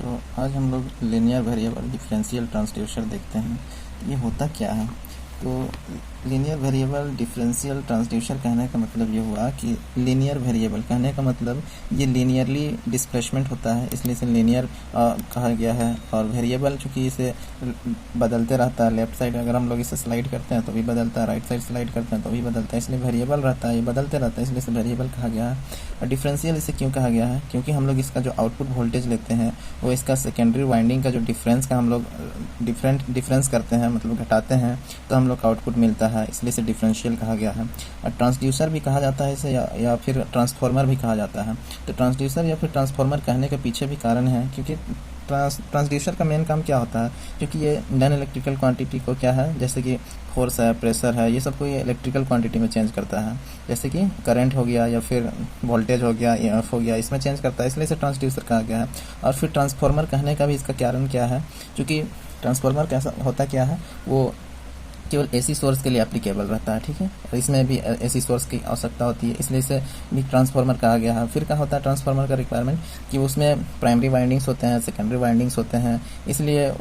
तो आज हम लोग लीनियर वेरिएबल डिफरेंशियल ट्रांसड्यूसर देखते हैं। ये होता क्या है? तो लीनियर वेरिएबल डिफरेंशियल ट्रांसड्यूसर कहने का मतलब ये हुआ कि लीनियर वेरिएबल कहने का मतलब ये लीनियरली डिस्प्लेसमेंट होता है, इसलिए इसे लीनियर कहा गया है। और वेरिएबल चूँकि इसे बदलते रहता है, लेफ्ट साइड अगर हम लोग इसे स्लाइड करते हैं तो भी बदलता है, राइट साइड स्लाइड करते हैं तो भी बदलता है, इसलिए वेरिएबल रहता है, ये बदलते रहता है, इसलिए इसे वेरिएबल कहा गया है। और डिफरेंशियल इसे क्यों कहा गया है? क्योंकि हम लोग इसका जो आउटपुट वोल्टेज लेते हैं वो इसका सेकेंडरी वाइंडिंग का जो डिफरेंस का हम लोग डिफरेंस करते हैं, मतलब घटाते हैं, तो हम लोग का आउटपुट मिलता है, इसलिए इसे डिफरेंशियल कहा गया है। और ट्रांसड्यूसर भी कहा जाता है इसे, या फिर ट्रांसफॉर्मर भी कहा जाता है। तो ट्रांसड्यूसर या फिर ट्रांसफॉर्मर कहने के पीछे भी कारण है, क्योंकि ट्रांसड्यूसर का मेन काम क्या होता है, क्योंकि ये नॉन इलेक्ट्रिकल क्वांटिटी को क्या है, जैसे कि फोर्स है, प्रेशर है, ये सब को ये इलेक्ट्रिकल क्वांटिटी में चेंज करता है, जैसे कि करंट हो गया या फिर वोल्टेज हो गया, ईएमएफ हो गया, इसमें चेंज करता है, इसलिए इसे ट्रांसड्यूसर कहा गया है। और फिर ट्रांसफॉर्मर कहने का भी इसका कारण क्या है, क्योंकि ट्रांसफॉर्मर कैसा होता क्या है, वो केवल एसी सोर्स के लिए एप्लीकेबल रहता है, ठीक है, और इसमें भी एसी सोर्स की आवश्यकता होती है, इसलिए इसे भी ट्रांसफॉर्मर कहा गया है। फिर क्या होता है ट्रांसफॉर्मर का रिक्वायरमेंट कि उसमें प्राइमरी वाइंडिंग्स होते हैं, सेकेंडरी वाइंडिंग्स होते हैं, इसलिए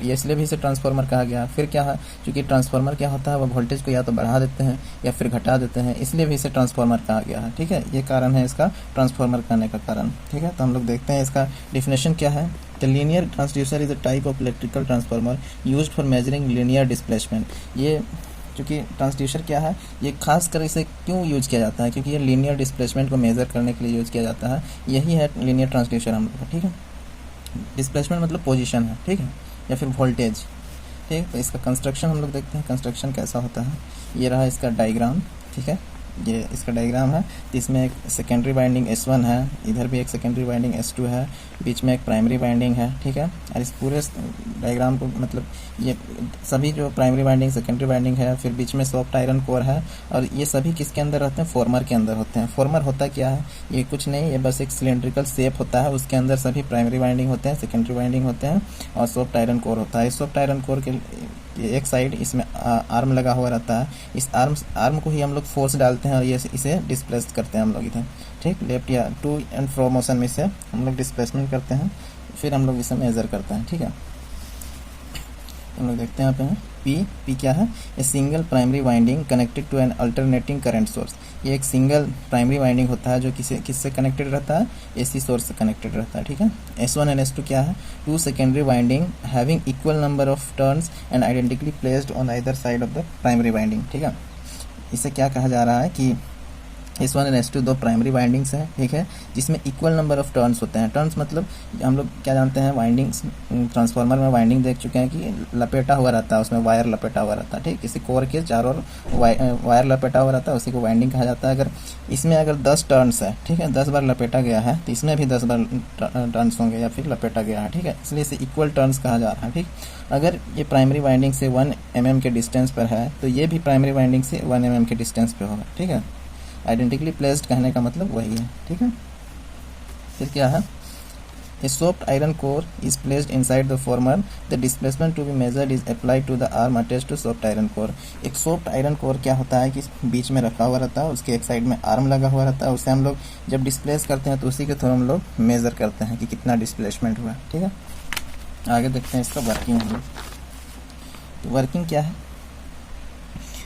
इसलिए भी इसे ट्रांसफॉर्मर कहा गया। फिर क्या है, क्योंकि ट्रांसफॉर्मर क्या होता है, वो वोल्टेज को या तो बढ़ा देते हैं या फिर घटा देते हैं, इसलिए भी इसे ट्रांसफॉर्मर कहा गया है, ठीक है। ये कारण है इसका ट्रांसफॉर्मर कहने का कारण, ठीक है। तो हम लोग देखते हैं इसका डिफिनेशन क्या है। The linear transducer is a type of electrical transformer used for measuring linear displacement। ये क्योंकि ट्रांसड्यूसर क्या है, ये खास कर इसे क्यों यूज किया जाता है, क्योंकि ये लीनियर डिस्प्लेसमेंट को मेजर करने के लिए यूज किया जाता है। यही है लीनियर ट्रांसड्यूसर हम लोग का, ठीक है। डिस्प्लेसमेंट मतलब पोजीशन है, ठीक है, या फिर वोल्टेज, ठीक। तो इसका कंस्ट्रक्शन हम लोग देखते हैं, कंस्ट्रक्शन कैसा होता है। ये रहा इसका डायग्राम, ठीक है, ये इसका डायग्राम है। इसमें एक सेकेंडरी वाइंडिंग S1 है, इधर भी एक सेकेंडरी वाइंडिंग S2 है, बीच में एक प्राइमरी वाइंडिंग है, ठीक है। और इस पूरे डायग्राम को मतलब ये सभी जो प्राइमरी वाइंडिंग, सेकेंडरी वाइंडिंग है, फिर बीच में सॉफ्ट आयरन कोर है, और ये सभी किसके अंदर रहते हैं, फॉर्मर के अंदर होते हैं। फॉर्मर होता क्या है, ये कुछ नहीं, ये बस एक सिलेंड्रिकल शेप होता है, उसके अंदर सभी प्राइमरी वाइंडिंग होते हैं, सेकेंडरी वाइंडिंग होते हैं, और सॉफ्ट आयरन कोर होता है। इस सॉफ्ट आयरन कोर के एक साइड इसमें आर्म लगा हुआ रहता है, इस आर्म को ही हम लोग फोर्स डालते हैं और ये इसे डिस्प्लेस करते हैं हम लोग इधर, ठीक, लेफ्ट या टू एंड फ्रो मोशन में से हम लोग डिस्प्लेसमेंट करते हैं, फिर हम लोग इसे मेजर करते हैं, ठीक है। हम लोग देखते हैं यहाँ पे पी क्या है, a single primary winding connected to an alternating current source. ये एक सिंगल प्राइमरी वाइंडिंग होता है जो किससे कनेक्टेड रहता है, एसी सोर्स से कनेक्टेड रहता है, ठीक है। S1 एंड S2 क्या है, two secondary winding having equal number of turns and identically placed on either side of the primary winding, ठीक है। इसे क्या कहा जा रहा है कि S1 एंड S2 दो प्राइमरी वाइंडिंग्स हैं, ठीक है, जिसमें इक्वल नंबर ऑफ टर्न्स होते हैं। टर्न्स मतलब हम लोग क्या जानते हैं, वाइंडिंग्स, ट्रांसफार्मर में वाइंडिंग देख चुके हैं कि लपेटा हुआ रहता है, उसमें वायर लपेटा हुआ रहता है, ठीक। किसी कोर के चारों ओर वायर लपेटा हुआ रहता है, उसी को वाइंडिंग कहा जाता है। अगर इसमें अगर 10 टर्न्स है, ठीक है, 10 बार लपेटा गया है, तो इसमें भी 10 बार टर्न्स होंगे या फिर लपेटा गया है, ठीक है, इसलिए इसे इक्वल टर्न्स कहा जा रहा है, ठीक। अगर ये प्राइमरी वाइंडिंग से 1 mm के डिस्टेंस पर है, तो ये भी प्राइमरी वाइंडिंग से 1 mm के डिस्टेंस पर होगा, ठीक है। आइडेंटिकली प्लेस्ड कहने का मतलब वही है, ठीक है। फिर क्या है, a soft iron core is placed inside the former, the displacement to be measured is applied to the arm attached to soft iron core. एक सॉफ्ट आयरन कोर क्या होता है कि बीच में रखा हुआ रहता है, उसके एक साइड में आर्म लगा हुआ रहता है, उससे हम लोग जब डिस्प्लेस करते हैं तो उसी के थ्रू हम लोग मेजर करते हैं कि कितना डिस्प्लेसमेंट हुआ, ठीक है। आगे देखते हैं इसका वर्किंग। तो वर्किंग क्या है,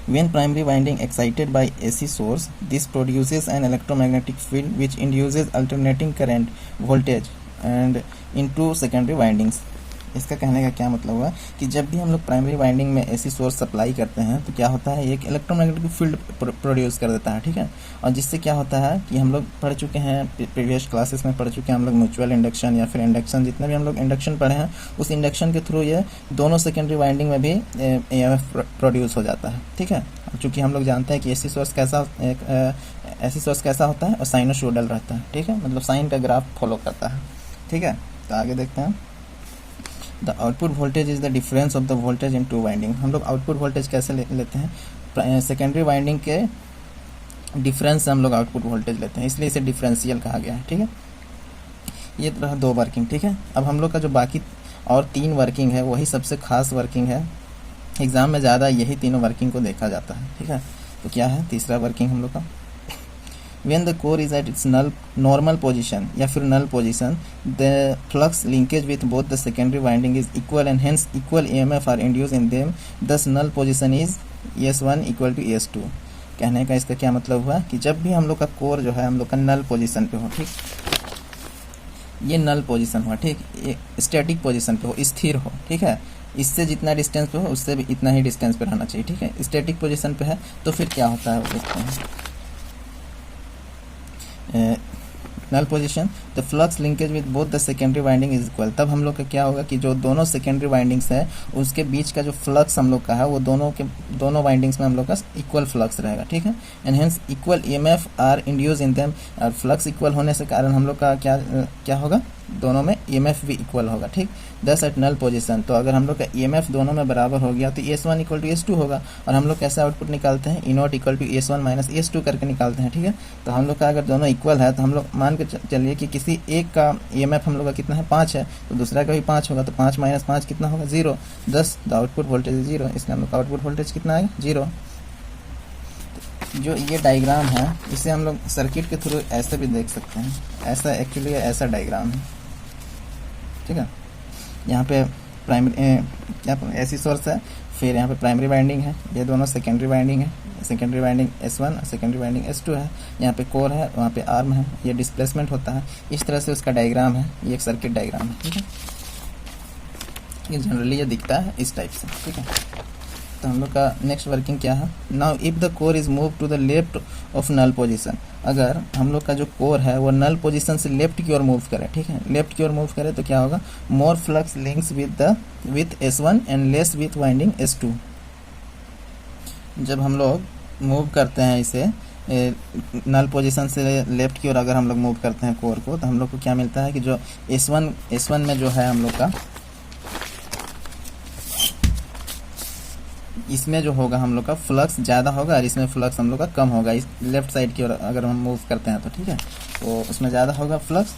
when primary winding excited by AC source, this produces an electromagnetic field which induces alternating current voltage and into secondary windings। इसका कहने का क्या मतलब हुआ कि जब भी हम लोग प्राइमरी वाइंडिंग में एसी सोर्स सप्लाई करते हैं तो क्या होता है, एक इलेक्ट्रोमैग्नेटिक फील्ड प्रोड्यूस कर देता है, ठीक है। और जिससे क्या होता है कि हम लोग पढ़ चुके हैं, प्रीवियस क्लासेस में पढ़ चुके हैं हम लोग, म्यूचुअल इंडक्शन या फिर इंडक्शन, जितने भी हम लोग इंडक्शन पढ़े हैं, उस इंडक्शन के थ्रू ये दोनों सेकेंडरी वाइंडिंग में भी EMF प्रोड्यूस हो जाता है, ठीक है। चूँकि हम लोग जानते हैं कि एसी सोर्स कैसा होता है, और साइनोसॉइडल रहता है, ठीक है, मतलब साइन का ग्राफ फॉलो करता है, ठीक है। तो आगे देखते हैं, the output voltage is the difference of the voltage in two winding. हम लोग आउटपुट वोल्टेज कैसे लेते हैं, सेकेंडरी वाइंडिंग के डिफरेंस से हम लोग आउटपुट वोल्टेज लेते हैं, इसलिए इसे डिफरेंशियल कहा गया है, ठीक है। ये रहा 2 वर्किंग, ठीक है। अब हम लोग का जो बाकी और 3 वर्किंग है वही सबसे खास वर्किंग है, एग्जाम में ज़्यादा यही तीनों वर्किंग को देखा जाता है, ठीक है। तो क्या है तीसरा वर्किंग हम लोग का, when the core is at its normal position या फिर null position, the flux linkage with both the secondary winding is equal and hence equal EMF are induce in them, thus null position is ES1 equal to ES2। कहने का इसका क्या मतलब हुआ कि जब भी हम लोग का कोर जो है हम लोग का नल पोजिशन पे हो, ठीक, ये नल पोजीशन हुआ, ठीक, ये स्टैटिक पोजीशन पे हो, स्थिर हो, ठीक है, इससे जितना डिस्टेंस पे हो उससे भी इतना ही डिस्टेंस पे रहना चाहिए, ठीक है, स्टैटिक पोजीशन पे है तो फिर क्या होता है वो देखते हैं। Null position, the flux linkage with both the secondary winding is equal, तब हम लोग का क्या होगा कि जो दोनों सेकेंडरी वाइंडिंग्स है उसके बीच का जो फ्लक्स हम लोग का है वो दोनों वाइंडिंग्स में हम लोग का इक्वल फ्लक्स रहेगा, ठीक है, and hence equal EMF are induce in them, और फ्लक्स इक्वल होने से कारण हम लोग का क्या होगा, दोनों में EMF भी इक्वल होगा, ठीक। दस एट नल पोजीशन, तो अगर हम लोग का EMF दोनों में बराबर हो गया तो ES1 इक्वल टू ES2 होगा, और हम लोग कैसे आउटपुट निकालते हैं, E0 equal to ES1 minus ES2 करके निकालते हैं, ठीक है। तो हम लोग का अगर दोनों इक्वल है तो हम लोग मान के चलिए कि किसी एक का EMF हम लोग का कितना है, 5 है, तो दूसरा का भी 5 होगा, तो 5 माइनस 5 कितना होगा, 0, 10, द आउटपुट वोल्टेज इज 0, इसलिए हम लोग का आउटपुट वोल्टेज कितना आएगा, 0। जो ये डायग्राम है इसे हम लोग सर्किट के थ्रू ऐसे भी देख सकते हैं, ऐसा एक्चुअली ऐसा डायग्राम है, ठीक है। यहाँ पे प्राइमरी ऐसी सोर्स है, फिर यहाँ पे प्राइमरी वाइंडिंग है, ये दोनों सेकेंडरी वाइंडिंग है, सेकेंडरी वाइंडिंग S1 और सेकेंडरी वाइंडिंग S2 है, यहाँ पे कोर है, वहाँ पे आर्म है, ये डिस्प्लेसमेंट होता है, इस तरह से उसका डायग्राम है, ये एक सर्किट डायग्राम है, ठीक है। ये जनरली ये दिखता है इस टाइप से, ठीक है। तो हम लोग का नेक्स्ट वर्किंग क्या है, now if the core is move to the left of null position, अगर हम लोग का जो कोर है वो नल पोजीशन से लेफ्ट की ओर मूव करे, ठीक है, लेफ्ट की ओर मूव करे तो क्या होगा, more flux links with S1 and less with winding S2। जब हम लोग मूव करते हैं इसे नल पोजीशन से लेफ्ट की ओर अगर हम लोग मूव करते हैं कोर को, तो हम लोग को क्या मिलता है कि जो S1 में जो है हम लोग का, इसमें जो होगा हम लोग का फ्लक्स ज़्यादा होगा और इसमें फ्लक्स हम लोग का कम होगा, इस लेफ्ट साइड की ओर अगर हम मूव करते हैं तो, ठीक है, तो उसमें ज़्यादा होगा flux,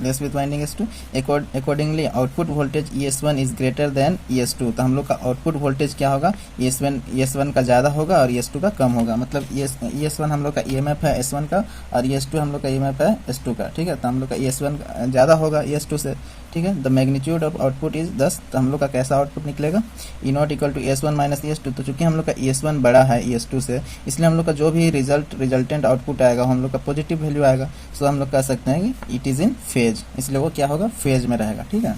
less with winding S2, accordingly output voltage ES1 is greater than ES2, तो हम लोग का आउटपुट वोल्टेज क्या होगा, ES1 का ज़्यादा होगा और ES2 का कम होगा, मतलब ES1 हम लोग का EMF है S1 का और ES2 हम लोग का EMF है S2 का, ठीक है, तो हम लोग का ES1 ज़्यादा होगा ES2 से, ठीक है। The magnitude of output is 10, तो हम लोग का कैसा आउटपुट निकलेगा, E0 equal to ES1 minus ES2, तो चूंकि हम लोग का ES1 बड़ा है ES2 से, इसलिए हम लोग का जो भी रिजल्टेंट आउटपुट आएगा हम लोग का पॉजिटिव वैल्यू आएगा, सो हम लोग कह सकते हैं कि इट इज़ इन फेज, इसलिए वो क्या होगा, फेज में रहेगा, ठीक है।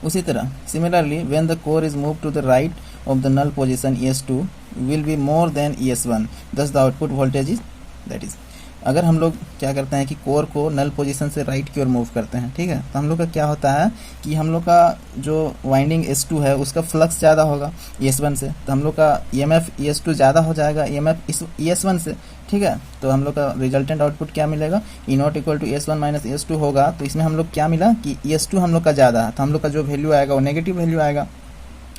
उसी तरह similarly when the core is move to the right of the null position ES2 will be more than ES1, thus the output voltage is that is, अगर हम लोग क्या करते हैं कि कोर को नल पोजीशन से राइट की ओर मूव करते हैं, ठीक है, तो हम लोग का क्या होता है कि हम लोग का जो वाइंडिंग S2 है उसका फ्लक्स ज़्यादा होगा ES1 से, तो हम लोग का EMF ES2 ज़्यादा हो जाएगा EMF ES1 से, ठीक है, तो हम लोग का रिजल्टेंट आउटपुट क्या मिलेगा, E0 equal to ES1 minus ES2 होगा, तो इसमें हम लोग क्या मिला कि ES2 हम लोग का ज़्यादा है, तो हम लोग का जो वैल्यू आएगा वो नेगेटिव वैल्यू आएगा,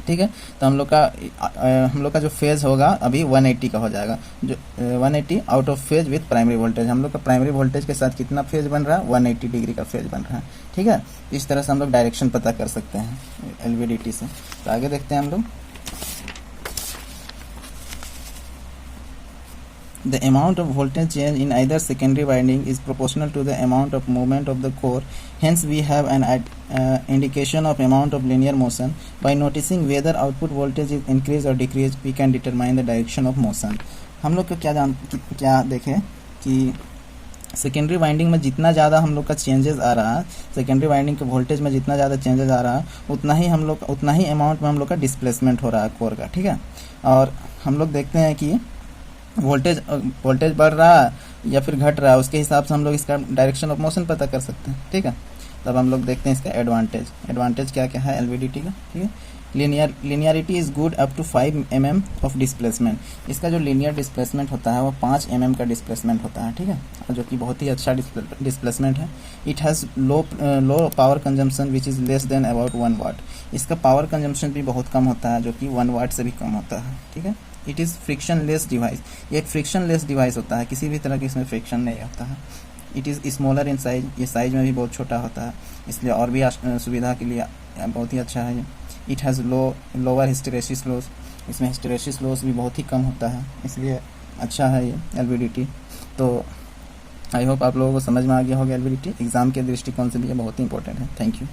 ठीक है। तो हम लोग का जो फेज होगा अभी 180 का हो जाएगा, जो 180 out of phase with primary voltage, हम लोग का प्राइमरी वोल्टेज के साथ कितना फेज बन रहा है, 180 डिग्री का फेज बन रहा है, ठीक है। इस तरह से हम लोग डायरेक्शन पता कर सकते हैं LVDT से। तो आगे देखते हैं हम लोग, the amount of voltage change in either secondary winding is proportional to the amount of movement of the core, hence we have an indication of amount of linear motion. By noticing whether output voltage is increase or decrease, we can determine the direction of motion. हम लोग को क्या देखें कि secondary winding में जितना ज़्यादा हम लोग का चेंजेस आ रहा है, सेकेंडरी वाइंडिंग के वोल्टेज में जितना ज़्यादा चेंजेस आ रहा है उतना ही अमाउंट में हम लोग का डिस्प्लेसमेंट हो रहा है कोर का, ठीक है। और हम लोग देखते हैं कि वोल्टेज बढ़ रहा है या फिर घट रहा है, उसके हिसाब से हम लोग इसका डायरेक्शन ऑफ मोशन पता कर सकते हैं, ठीक है। तब हम लोग देखते हैं इसका एडवांटेज क्या क्या है LVDT का, ठीक है। Linearity is good up to 5 mm of displacement, इसका जो लीनियर डिस्प्लेसमेंट होता है वो 5 mm का डिस्प्लेसमेंट होता है, ठीक है, जो कि बहुत ही अच्छा डिस्प्लेसमेंट है। It has low power consumption which is less than about 1 वाट, इसका पावर कंजम्पशन भी बहुत कम होता है, जो कि 1 वाट से भी कम होता है, ठीक है। इट इज़ फ्रिक्शनलेस डिवाइस, ये एक फ्रिक्शनलेस डिवाइस होता है, किसी भी तरह की इसमें फ्रिक्शन नहीं होता है। It is smaller in size, ये साइज में भी बहुत छोटा होता है, इसलिए और भी सुविधा के लिए बहुत ही अच्छा है ये। It has lower hysteresis loss, इसमें हिस्टेरेसिस लॉस भी बहुत ही कम होता है, इसलिए अच्छा है ये LVDT। तो आई होप आप लोगों को समझ में आ गया होगा। LVDT एग्ज़ाम के दृष्टिकोण से भी ये बहुत ही इंपॉर्टेंट है। Thank you.